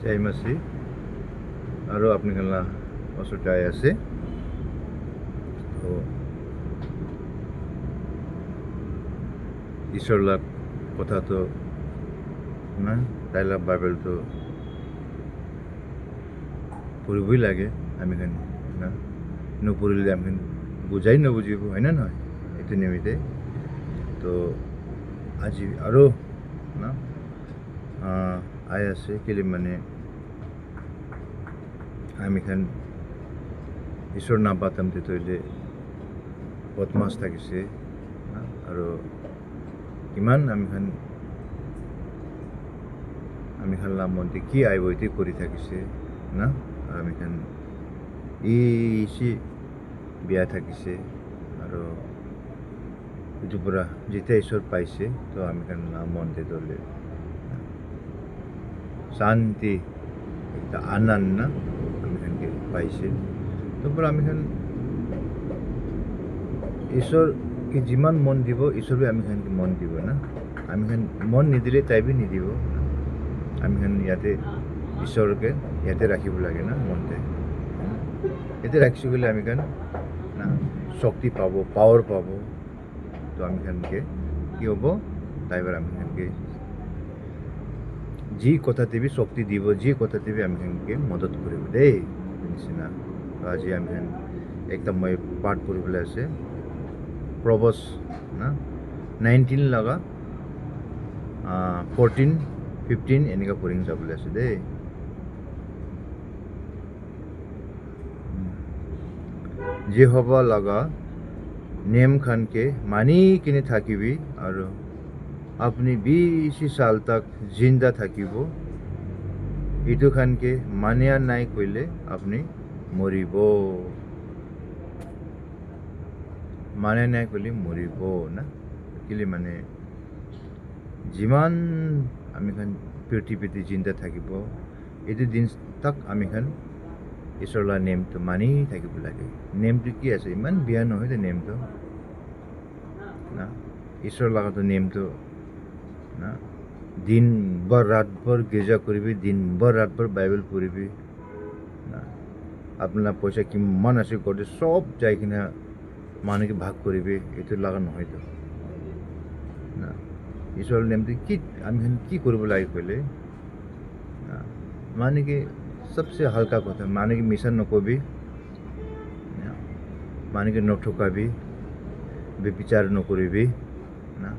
Jai Masi আৰু আপোনালোকে ওচৰতে আহি আছে তো ঈশ্বৰৰ লাগ কথাটো না তাইলা বাইবেলটো পঢ়িবই লাগে আমি না নপঢ়িলে আমি বুজাই নবুজিব হয় না নহয় এইটো নিমিত্তে তো আজি আৰু না আহি আছে কেলে মানে আমি ঈশ্বৰ নাপাতাম তেতিয়াহ'লে বদমাছ থাকিছে আৰু কিমান আমি মনতে কি আহিব এইটো কৰি থাকিছে না আৰু আমি ইসি বিয়া থাকিছে আৰু এইটোৰ পৰা যেতিয়া ঈশ্বৰ পাইছে তো আমি মনতে ধৰলে শান্তি একটা আনন্দ না আমি পাইছে তারপর আমি ঈশ্বরকে যিমান মন দিব ঈশ্বরে আমি মন দিব না আমি মন নিদিলে তাইবি নিদিব আমি ইয়াতে ঈশ্বরকে ইয়াতে রাখিব লাগে না মনতে ইয়াতে রাখিছো গেলে আমি না শক্তি পাবো পাওয়ার পাবো তো আমি কি হব তাইবার আমি যি কথা দিবি শক্তি দিব যি কথা দিবি আমি মদত কৰিব দেই নিচিনা আজি আমি একটা মই পাঠ পঢ়িবলৈ আছে প্ৰবস না 19 লগা 14 15 এনেকুৱা পঢ়িং যাবলৈ আছে দেই যেহোৱা লগা নিয়ম খানকে মানি কিনে থাকিবি আৰু আপনি 20 साल तक जिंदा থাকিব এইটো খানকে মানিয়া নাই কইলে আপনি মরিব মানে নাই কইলে মরিব না কিলে মানে যিমান আমি পৃথিৱীতে জিন্দা থাকিব এইটো দিন তাক আমি ঈশ্বৰৰ নেমটো মানি থাকিব লাগে নেমটো কি আছে ইমান বিয়া নহয় যে নেমটো না ঈশ্বৰৰ লগাটো নেমটো না দিন ভর রাত ভর গির্জা করবি দিন ভর রাত ভর বাইবেল পড়বি না আপনার পয়সা কিমান আছে করতে সব যাই কিনা মানুষকে ভাগ করবি এটো লাগা নহয় তো না ঈশ্বৰৰ নেমটো কি আমি কি করব লাগে কইলে না মানে কি सबसे हल्का কথা মানে কি মিশন নকবি মানে কি নঠকাবি বেবিচার নকরিবি না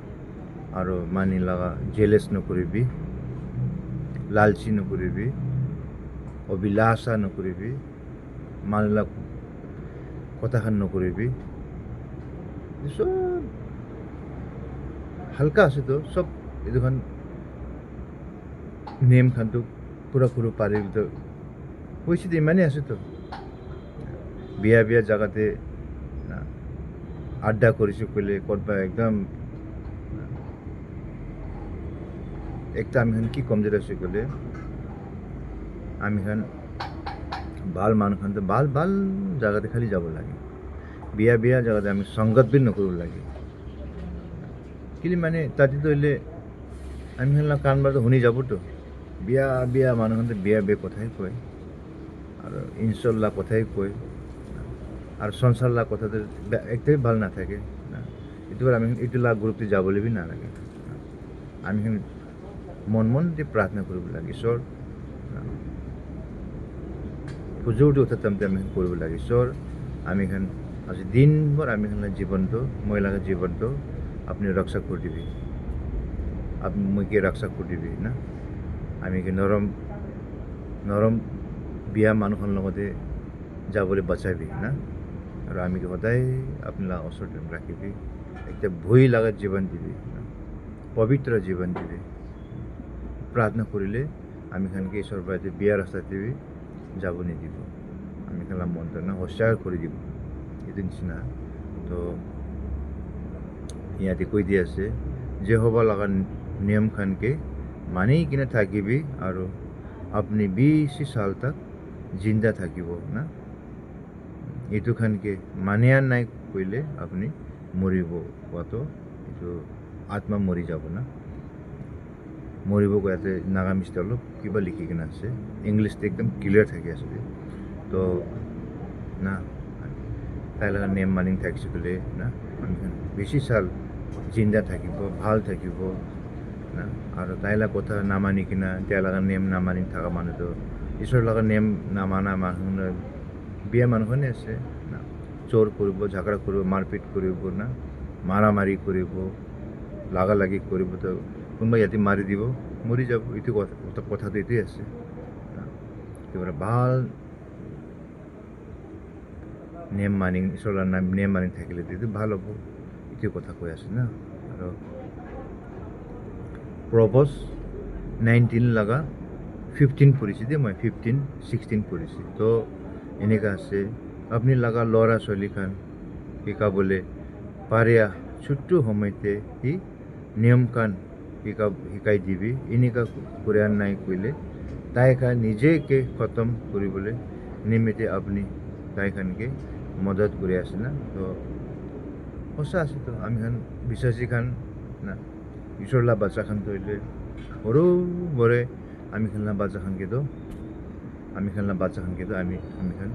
আৰু মানি লগা জেলেস নকৰিবি লালচি নকৰিবি অভিলাষা নকৰিবি মানলা কথাখান নকৰিবি সব হালকা আছে তো সব এইখান নেম খানটো পুরা পুরো পারিবি তো পয়সা দিয়ে মানে আছে তো বিয়া বিয়া জায়গাতে না আড্ডা করিস কইলে করবা একদম একটা আমি কি কমজোরি আছে কইলে আমি ভাল মানুষ তো ভাল ভাল জায়গাতে খালি যাব লাগে বিয়া বিয়া জায়গাতে আমি সংগত বি নকরিব লাগে কিলি মানে তাতে তো হইলে আমি কানবার তো শুনি যাব তো বিয়া বিয়া মানুষ বিয়া বিয়া কথাই কয় আর ইনশাল্লাহ কথাই কয় আর সংসারলা কথাতে একটাই ভাল না থাকে না এটো আমি এটো লাগ গ্রুপে যাবলৈ বি না লাগে আমি মন মন দিয়ে প্রার্থনা কৰিব লাগে ঈশ্বৰ পুজোটি উঠাতে আমি কৰিব লাগে ঈশ্বর আমি আজি দিনভর আমি জীবনটো মহিলাকে জীবনটো আপনি রক্ষা করে দিবি আপনি মুইকে রক্ষা করে দিবি না আমি নরম নরম বিয়া মানুহৰ লগতে যাবলৈ বাঁচাবি না আৰু আমি সদায় আপোনাৰ ওচৰতে ৰাখিবি একটা ভয় লগা জীবন দিবি পবিত্ৰ জীবন দিবি प्रार्थना करिले আমি খানকে ঈশ্বর বাইতে বিয়ার রাস্তাতে যাব নিদিব আমি খালা মনটা না হোস্টার করে দিব এই নিচিনা তো ইয়াতে কই দিয়ে আছে যে হবা লাগা নিয়ম খানকে মানি কিনে থাকিবি আর আপনি 20 साल तक जिंदा থাকিব না এইটো খানকে মানিয়া নাই কইলে আপনি মরিব কত এইটো আত্মা মরি যাব না মরিব কয়াতে নাগামিষ্ট অলপ কিবা লিখি কিনে আছে ইংলিছটো একদম ক্লিয়াৰ থাকি আছে তো না তাই লগা নেম মানি থাকিছে বোলে না আমি বেছি চাল জিন্দা থাকিব ভাল থাকিব না আৰু তাই লগা কথা নামানি কিনা তাই লগা নেম নামানি থকা মানুহটো ঈশ্বৰ লগা নেম নামানা মানুহ বিয়া মানুহখনে আছে না চোৰ কৰিব ঝগড়া কৰিব মাৰপিট কৰিব না মাৰামাৰি কৰিব লাগা লাগি কৰিব তো কোনোবা ইয়াতে মাৰি দিব মৰি যাব এইটো কথাটো এইটোৱে আছে কিবা ভাল নেম মানি ঈশ্বৰৰ নেম মানি থাকিলে এইটো ভাল হ'ব এইটো কথা কৈ আছে না আৰু প্ৰবস 19 লগা 15 পঢ়িছে দেই মই 15-16 পঢ়িছে তো এনেকুৱা আছে আপুনি লগা ল'ৰা ছোৱালীখন শিকাবলৈ পাৰে ছোট্ট সময়তে সি নিয়মখন শিকাই দিবি এনেকুৱা কৰা নাই কৰিলে তাইখন নিজেকে খতম কৰিবলৈ নিমিত্তে আপুনি তাইখনকে মদত কৰি আছে না তো সঁচা আছে তো আমি খান বিশ্বাসী খান না ঈশ্বৰলা বাচ্চাখান তৈলে সৰু বৰে আমি খানলা বাচ্চাখানকেতো আমি খান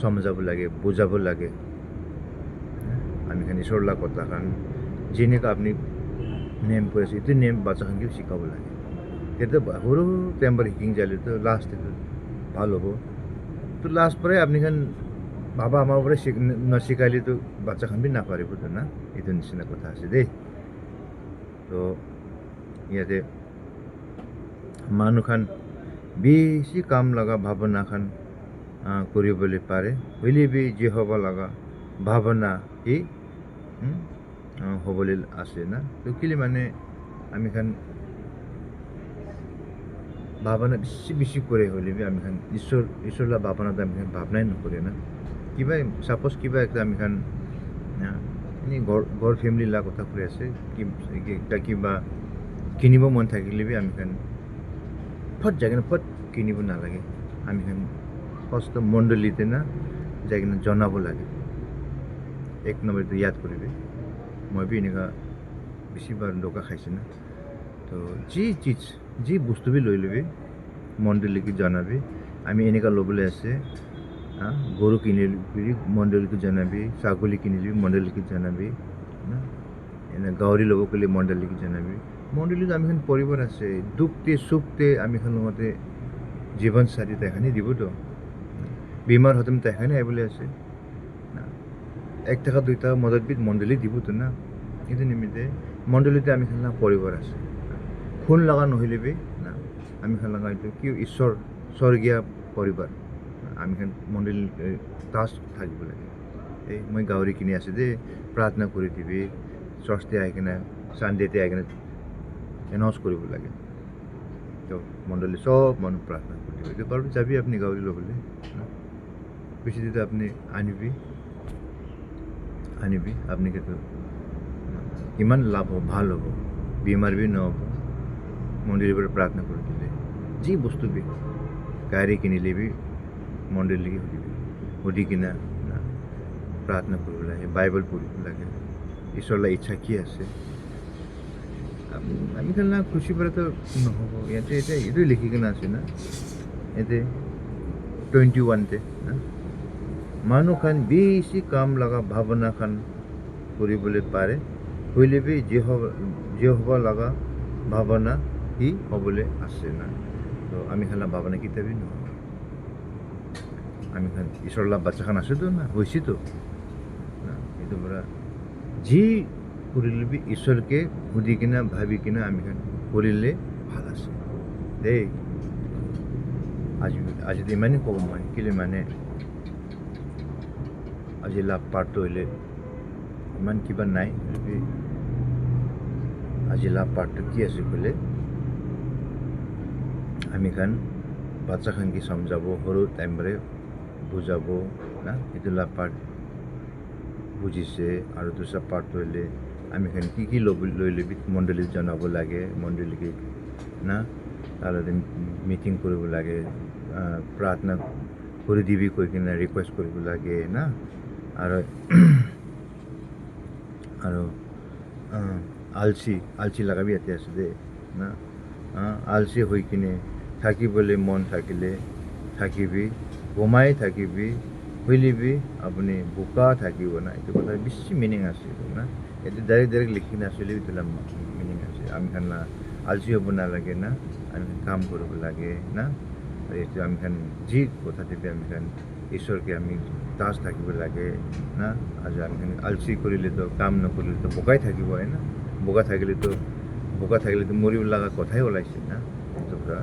সমজাব লাগে বুজাব লাগে আমি খান ঈশ্বৰলা কথাখান যেনেকৈ আপুনি নেম কৰি আছে এইটো নেম বাচ্চাখানকে শিকাব লাগে সেইটো সৰু টাইমবাৰ শিকিং যালেতো লাষ্ট ভাল হ'ব তো লাষ্ট পৰাই আপুনি খান বাবা আমাৰ পৰা নশিকালেতো বাচ্চাখান বি নাপাৰিবতো না এইটো নিচিনা কথা আছে দেই তো ইয়াতে মানুহখান বেছি কাম লগা ভাৱনাখান কৰিবলৈ পাৰে হ'লে বি যি হ'ব লগা ভাৱনা সি হ'বলৈ আছে না তো কেলে মানে আমি খান ভাৱনা বেছি কৰে হ'লে বি আমি খান ঈশ্বৰলা ভাৱনাটো আমি খান ভাৱনাই নকৰে না কিবা সাপোজ কিবা একটা আমি খান এনেই ঘৰ ফেমিলি লা কথা কৈ আছে কিবা কিনিব মন থাকিলে বি আমি খান ফট যাই কিনে ফট কিনিব নালাগে আমি খান ফাৰ্ষ্ট মণ্ডলীতে না যাই কিনে জনাব লাগে এক নম্বৰটো ইয়াদ কৰিবি মই বি এনেকুৱা বেছিবাৰ ধোকা খাইছে না তো যি বস্তু বি লৈ ল'বি মণ্ডলীকে জনাবি আমি এনেকুৱা ল'বলৈ আছে গৰু কিনিলি মণ্ডলীকে জনাবি ছাগলী কিনিলি মণ্ডলীকে জনাবি না এনে গাহৰি ল'ব ক'লে মণ্ডলীকে জনাবি মণ্ডলীত আমি খান পৰিবাৰ আছে দুখতে সুখতে আমি খান লগতে জীৱন সাথী তাইখানি দিবতো বেমাৰ হতে তাইখানি আহিবলৈ আছে না 1 টাকা 2 টাকা মদত বিধ মণ্ডলী দিবতো না এইটো নিমিত্তে মণ্ডলীতে আমি খান পৰিবাৰ আছে খুন লগা নহ'লে বি না আমি খান লগা এইটো কি ঈশ্বৰ স্বৰ্গীয় পৰিবাৰ আমি খান মণ্ডলী তাচ থাকিব লাগে এই মই গাহৰি কিনি আছে দেই প্ৰাৰ্থনা কৰি দিবি চাৰ্চতে আহি কিনে চানডেতে আহি কিনে এনাউন্স কৰিব লাগে তো মণ্ডলী সব মানুহ প্ৰাৰ্থনা কৰি দিব বাৰু যাবি আপুনি গাহৰি ল'বলৈ বেছি দিতে আপুনি আনিবি আপুনি কিন্তু ইমান লাভ হ'ব ভাল হ'ব বেমাৰ বি নহ'ব মন্দিৰৰ পৰা প্ৰাৰ্থনা কৰি দিলে যি বস্তু বি গাড়ী কিনিলে বি মণ্ডলীকে সুধি কিনা প্ৰাৰ্থনা কৰিব লাগে বাইবেল পঢ়িব লাগে ঈশ্বৰলা ইচ্ছা কি আছে আমি খান খুচি পৰাতো নহ'ব ইয়াতে এতিয়া এইটোৱে লিখি কিনে আছে না ইয়াতে 21তে না মানুহখান বেছি কাম লগা ভাৱনাখান কৰিবলৈ পাৰে হ'লে বি যি হ'ব লগা ভাৱনা সি হ'বলৈ আছে না তো আমি খান ভাৱনা কিতাপি নহ'ব আমি খান ঈশ্বৰলা বাচ্চাখান আছেতো না হৈছেতো না এইটো পৰা যি কৰিলে বি ঈশ্বৰকে সুধি কিনা ভাবি কিনা আমি খান কৰিলে ভাল আছে দেই আজি ইমানেই ক'ব মই কেলে মানে আজি লাভ পাৰ্টটো হ'লে ইমান কিবা নাই আজি লাভ পাৰ্টটো কি আছে ক'লে আমি খান বাচ্চাখানকে সমজাব সৰু টাইমৰে বুজাব না সেইটো লাভ পাৰ্ট বুজিছে আৰু দুসৰা পাৰ্টটো হ'লে আমি খান কি লৈ ল'বি মণ্ডলীক জনাব লাগে মণ্ডলীকে না তাৰতে মিটিং কৰিব লাগে প্ৰাৰ্থনা কৰি দিবি কৈ কিনে ৰিকুৱেষ্ট কৰিব লাগে না আৰু আলচি লগাবি ইয়াতে আছে দেই না আলচি হৈ কিনে থাকিবলৈ মন থাকিলে থাকিবি, ঘুমাই থাকিবি, শুলিবি, আপুনি বোকা থাকিব না, এইটো কথা বেছি মিনিং আছে না। এইটো ডাইৰেক্ট লিখি নাছিলে, এইটো মিনিং আছে। আমি খান আলচি হ'ব নালাগে না, আমি কাম কৰিব লাগে না। আৰু এইটো আমি খান যি কথা দিলে আমি খান ঈশ্বৰকে আমি দাস থাকিব লাগে না। আজি আমি খান আলচি কৰিলেতো কাম নকৰিলেতো বোকাই থাকিব হয় না। বোকা থাকিলেতো মৰিব লগা কথাই ওলাইছে না। এইটো পৰা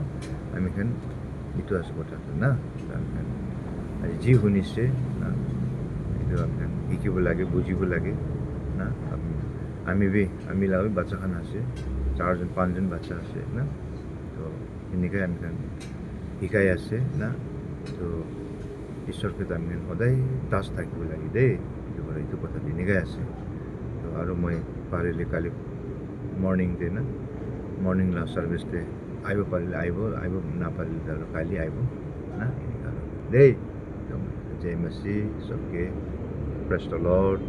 আমি খান এইটো আছে কথাটো না। আমি খান আজি যি শুনিছে না, এইটো আমি খান শিকিব লাগে, বুজিব লাগে না। আমি লগত বাচ্চাখান আছে, 4জন 5জন বাচ্চা আছে না। তো এনেকৈ আমি খান শিকাই আছে না। তো ঈশ্বৰকে আমি সদায় দাস থাকিব লাগে দেই। এইটো কথা এনেকৈ আছে। তো আৰু মই পাৰিলে কালি মৰ্ণিংতে না, মৰ্ণিং ছাৰ্ভিচতে আহিব পাৰিলে আহিব নাপাৰিলে আৰু কালি আহিব না, এনেকুৱা দেই। জয় মচি, চবকে প্ৰেজ দ্য লৰ্ড।